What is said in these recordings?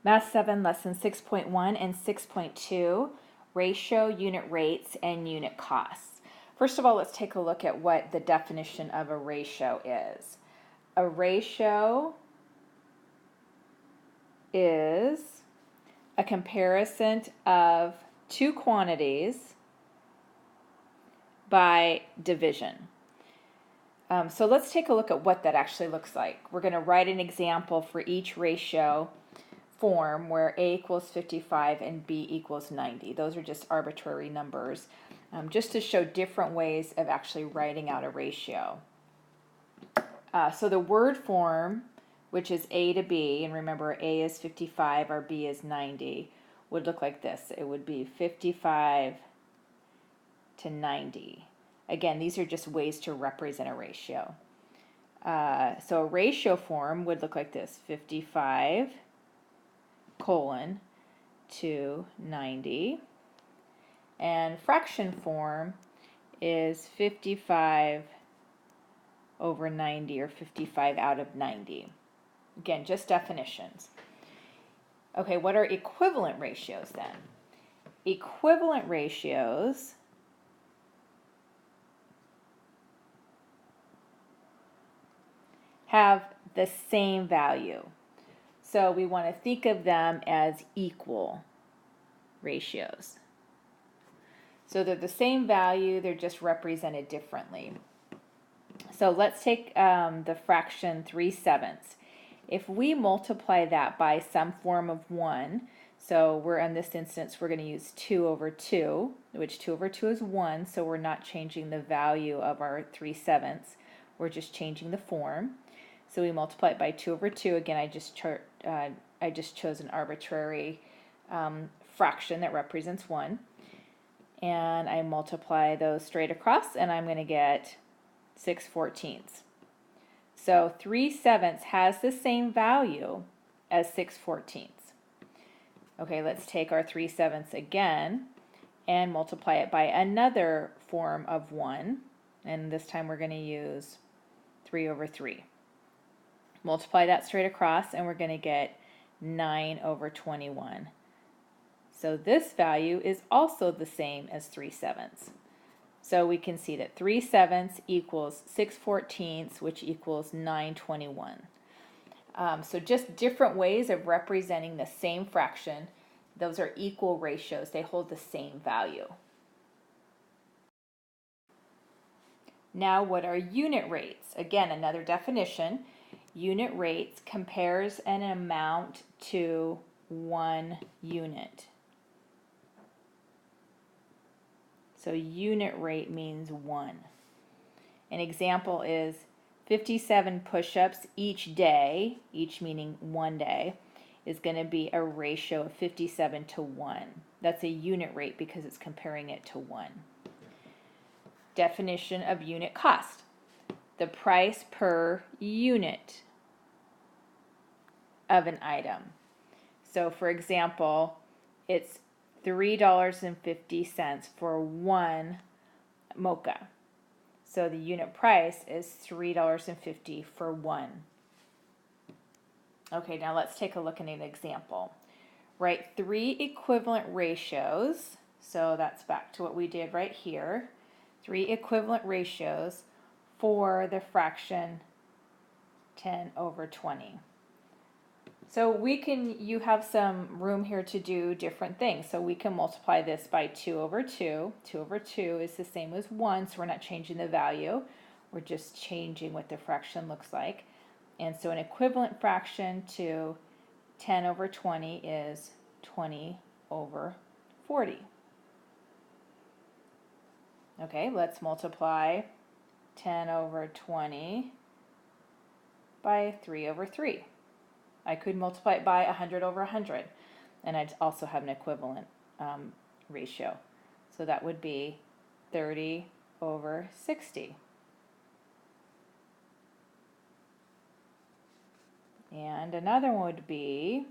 Math 7, Lesson 6.1 and 6.2, Ratio, Unit Rates, and Unit Costs. First of all, let's take a look at what the definition of a ratio is. A ratio is a comparison of two quantities by division. So let's take a look at what that actually looks like. We're going to write an example for each ratio form where A equals 55 and B equals 90. Those are just arbitrary numbers, just to show different ways of actually writing out a ratio. So the word form, which is A to B, and remember A is 55 or B is 90, would look like this. It would be 55 to 90. Again, these are just ways to represent a ratio. So a ratio form would look like this: 55 colon to 90. And fraction form is 55 over 90, or 55 out of 90. Again, just definitions. Okay, what are equivalent ratios then? Equivalent ratios have the same value. So we want to think of them as equal ratios. So they're the same value, they're just represented differently. So let's take the fraction 3/7. If we multiply that by some form of 1, so we're in this instance, we're going to use 2 over 2, which 2 over 2 is 1, so we're not changing the value of our 3/7. We're just changing the form. So we multiply it by 2 over 2. Again, I just chose an arbitrary fraction that represents 1. And I multiply those straight across, and I'm going to get 6/14. So 3/7 has the same value as 6/14. Okay, let's take our 3/7 again and multiply it by another form of 1. And this time we're going to use 3 over 3. Multiply that straight across, and we're going to get 9 over 21. So this value is also the same as 3/7. So we can see that 3/7 equals 6/14, which equals 9/21. So just different ways of representing the same fraction. Those are equal ratios. They hold the same value. Now, what are unit rates? Again, another definition. Unit rates compares an amount to 1 unit. So unit rate means 1. An example is 57 push-ups each day, each meaning 1 day, is going to be a ratio of 57 to 1. That's a unit rate because it's comparing it to 1. Definition of unit cost: the price per unit of an item. So for example, it's $3.50 for 1 mocha. So the unit price is $3.50 for 1. Okay, now let's take a look at an example. Write 3 equivalent ratios. So that's back to what we did right here. 3 equivalent ratios for the fraction 10 over 20. So you have some room here to do different things. So we can multiply this by 2 over 2. 2 over 2 is the same as 1, so we're not changing the value. We're just changing what the fraction looks like. And so an equivalent fraction to 10 over 20 is 20 over 40. Okay, let's multiply 10 over 20 by 3 over 3. I could multiply it by 100 over 100, and I'd also have an equivalent ratio. So that would be 30 over 60. And another one would be,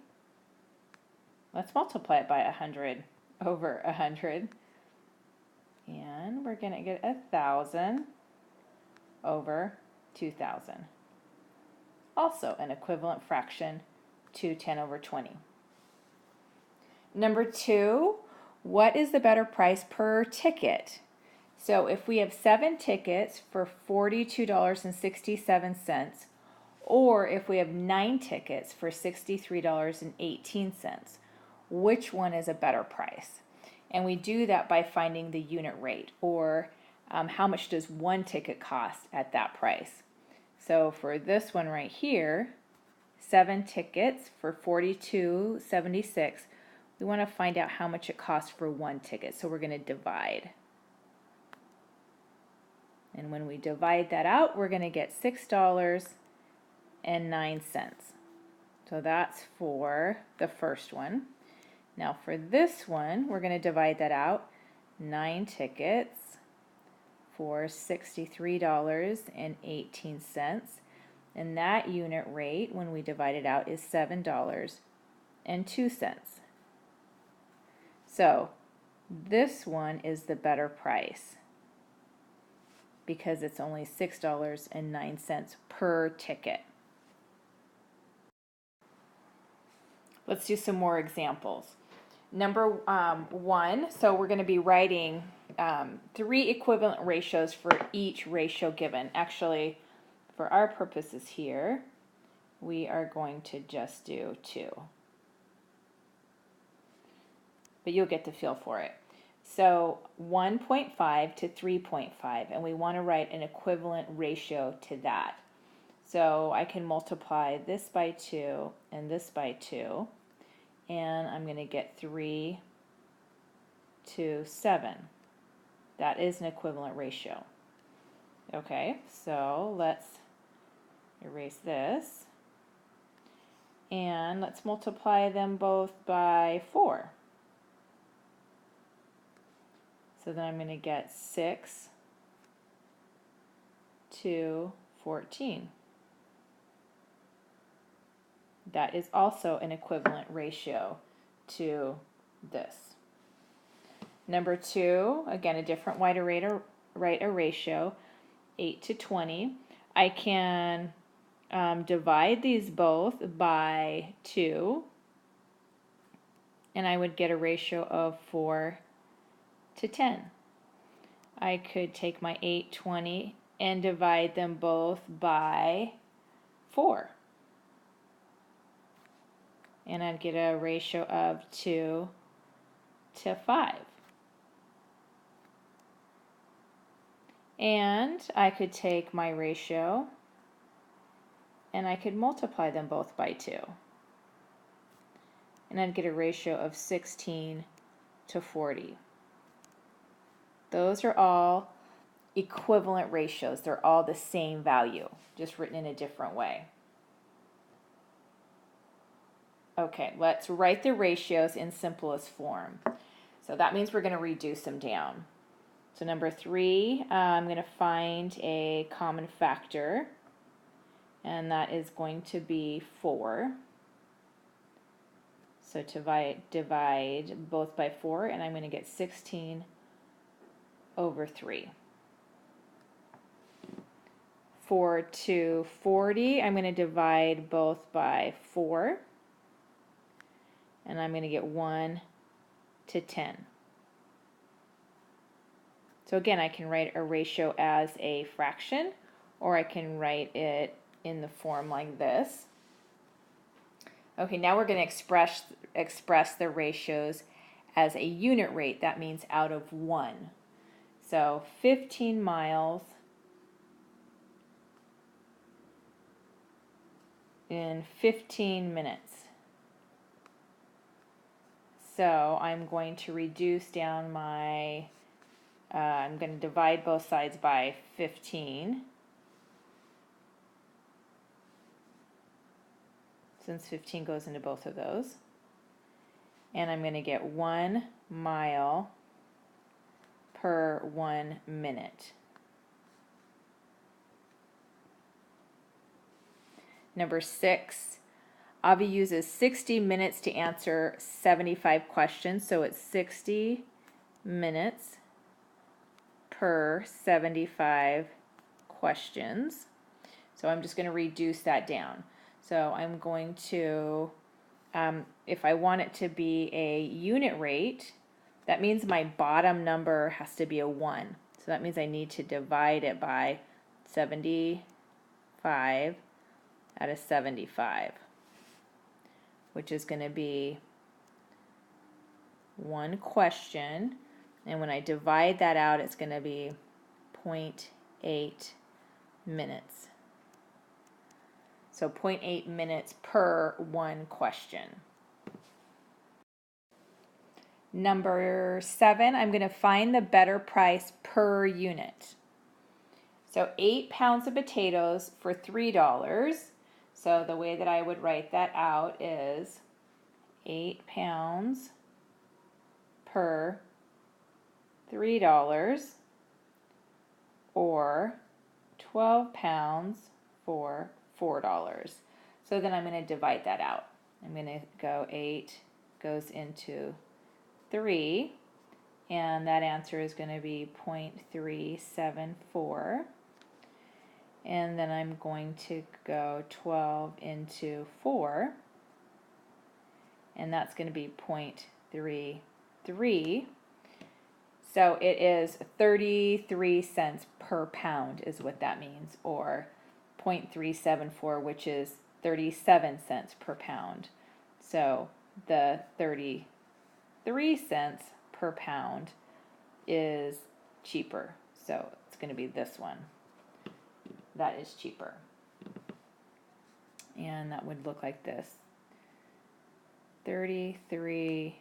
let's multiply it by 100 over 100. And we're going to get 1,000 over 2,000. Also an equivalent fraction to 10 over 20. Number 2, what is the better price per ticket? So if we have 7 tickets for $42.67, or if we have 9 tickets for $63.18, which one is a better price? And we do that by finding the unit rate, or how much does one ticket cost at that price. So for this one right here, 7 tickets for $42.76, we want to find out how much it costs for one ticket. So we're going to divide. And when we divide that out, we're going to get $6.09. So that's for the first one. Now for this one, we're going to divide that out. 9 tickets for $63.18. And that unit rate, when we divide it out, is $7.02. So this one is the better price because it's only $6.09 per ticket. Let's do some more examples. Number 1, so we're going to be writing 3 equivalent ratios for each ratio given. Actually, for our purposes here, we are going to just do 2. But you'll get the feel for it. So 1.5 to 3.5, and we want to write an equivalent ratio to that. So I can multiply this by 2 and this by 2, and I'm going to get 3 to 7. That is an equivalent ratio. Okay, so let's erase this, and let's multiply them both by 4. So then I'm going to get 6 to 14. That is also an equivalent ratio to this. Number 2, again, a different way to write a ratio, 8 to 20. I can divide these both by 2, and I would get a ratio of 4 to 10. I could take my 8, 20, and divide them both by 4. And I'd get a ratio of 2 to 5. And I could take my ratio and I could multiply them both by 2. And I'd get a ratio of 16 to 40. Those are all equivalent ratios. They're all the same value, just written in a different way. Okay, let's write the ratios in simplest form. So that means we're going to reduce them down. So number 3, I'm going to find a common factor, and that is going to be 4. So to divide both by 4, and I'm going to get 16 over 3. For 240, I'm going to divide both by 4, and I'm going to get 1 to 10. So again, I can write a ratio as a fraction, or I can write it in the form like this. Okay, now we're going to express the ratios as a unit rate. That means out of 1. So 15 miles in 15 minutes. So I'm going to reduce down my, I'm going to divide both sides by 15. Since 15 goes into both of those. And I'm going to get 1 mile per 1 minute. Number 6, Avi uses 60 minutes to answer 75 questions, so it's 60 minutes per 75 questions. So I'm just going to reduce that down. So I'm going to if I want it to be a unit rate, that means my bottom number has to be a 1. So that means I need to divide it by 75 out of 75, which is going to be one question. And when I divide that out, it's going to be 0.8 minutes. So 0.8 minutes per one question. Number 7, I'm going to find the better price per unit. So 8 pounds of potatoes for $3. So the way that I would write that out is 8 pounds per $3, or 12 pounds for $4. So then I'm going to divide that out. I'm going to go 8 goes into 3, and that answer is going to be 0.374. And then I'm going to go 12 into 4, and that's going to be 0.33. So it is 33 cents per pound is what that means, or 0.374, which is 37 cents per pound. So the 33 cents per pound is cheaper. So it's going to be this one. That is cheaper. And that would look like this. 33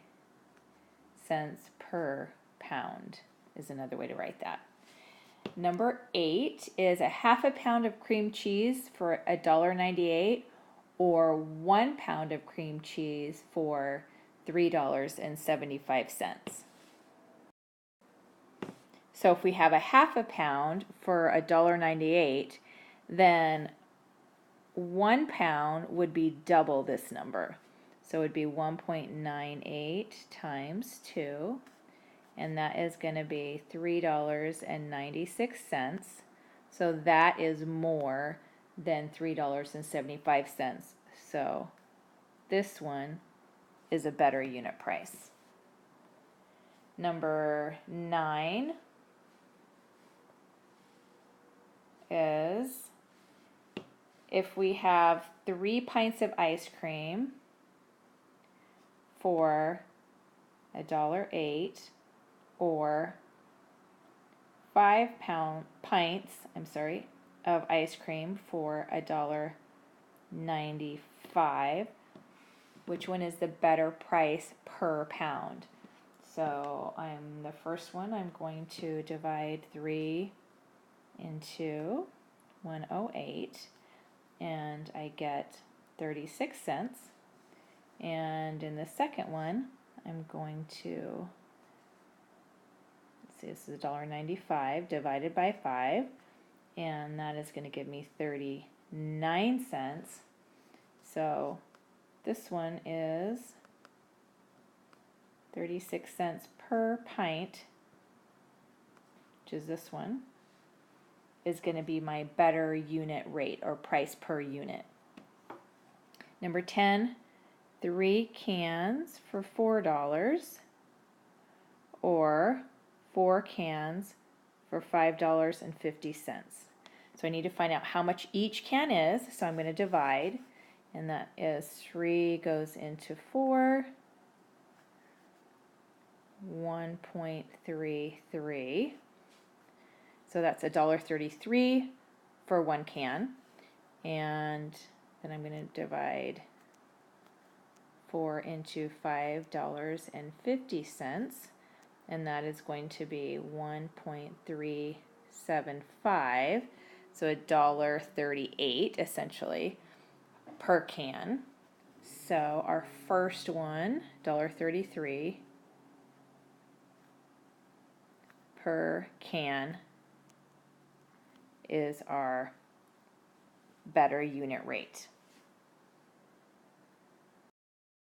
cents per pound is another way to write that. Number 8 is a half a pound of cream cheese for $1.98, or 1 pound of cream cheese for $3.75. So if we have a half a pound for $1.98, then 1 pound would be double this number. So it would be 1.98 times 2, and that is going to be $3.96. So that is more than $3.75. So this one is a better unit price. Number 9 is if we have 3 pints of ice cream for $1.08, or 5 pints of ice cream for $1.95, which one is the better price per pound? So the first one, I'm going to divide 3 into 108, and I get 36 cents. And in the second one, I'm going to, let's see, this is $1.95 divided by 5, and that is going to give me 39 cents. So this one is 36 cents per pint, which is this one, is going to be my better unit rate or price per unit. Number 10, 3 cans for $4, or 4 cans for $5.50. So I need to find out how much each can is, so I'm going to divide, and that is 3 goes into 4, 1.33. So that's $1.33 for 1 can, and then I'm going to divide 4 into $5.50, and that is going to be 1.375, so $1.38 essentially per can. So our first one, $1.33 per can, is our better unit rate.